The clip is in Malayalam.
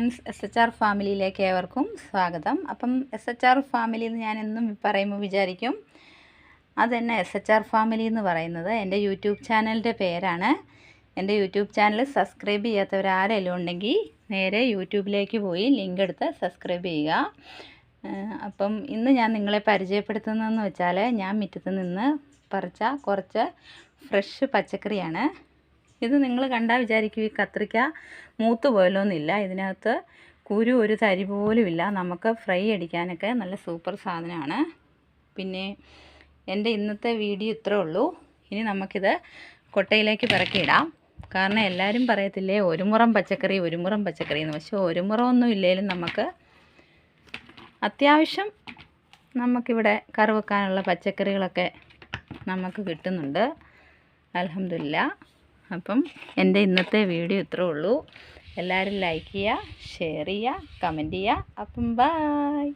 ഫ്രണ്ട്സ്, SHR ഫാമിലിയിലേക്ക് ഏവർക്കും സ്വാഗതം. അപ്പം SHR ഫാമിലി എന്ന് ഞാൻ എന്നും പറയുമ്പോൾ വിചാരിക്കും അതെന്നെ SHR ഫാമിലി എന്ന് പറയുന്നത് എൻ്റെ യൂട്യൂബ് ചാനലിൻ്റെ പേരാണ്. എൻ്റെ യൂട്യൂബ് ചാനൽ സബ്സ്ക്രൈബ് ചെയ്യാത്തവരാരെങ്കിലും ഉണ്ടെങ്കിൽ നേരെ യൂട്യൂബിലേക്ക് പോയി ലിങ്ക് എടുത്ത് സബ്സ്ക്രൈബ് ചെയ്യുക. അപ്പം ഇന്ന് ഞാൻ നിങ്ങളെ പരിചയപ്പെടുത്തുന്നതെന്ന് വെച്ചാൽ ഞാൻ മുറ്റത്ത് നിന്ന് പറിച്ച കുറച്ച് ഫ്രഷ് പച്ചക്കറിയാണ്. ഇത് നിങ്ങൾ കണ്ടാൽ വിചാരിക്കും ഈ കത്രിക്ക മൂത്ത് പോയല്ലോന്നില്ല. ഇതിനകത്ത് കുരു ഒരു തരി പോലുമില്ല. നമുക്ക് ഫ്രൈ അടിക്കാനൊക്കെ നല്ല സൂപ്പർ സാധനമാണ്. പിന്നെ എൻ്റെ ഇന്നത്തെ വീഡിയോ ഇത്രേ ഉള്ളൂ. ഇനി നമുക്കിത് കൊട്ടയിലേക്ക് പിറക്കിയിടാം. കാരണം എല്ലാവരും പറയത്തില്ലേ ഒരു മുറം പച്ചക്കറി എന്ന്. പക്ഷേ ഒരു മുറമൊന്നും ഇല്ലെങ്കിലും നമുക്ക് അത്യാവശ്യം നമുക്കിവിടെ കറി വെക്കാനുള്ള പച്ചക്കറികളൊക്കെ നമുക്ക് കിട്ടുന്നുണ്ട്, അൽഹംദുലില്ലാ. അപ്പം എൻ്റെ ഇന്നത്തെ വീഡിയോ ഇത്രേ ഉള്ളൂ. എല്ലാവരും ലൈക്ക് ചെയ്യുക, ഷെയർ ചെയ്യുക, കമൻറ്റ് ചെയ്യുക. അപ്പം ബൈ.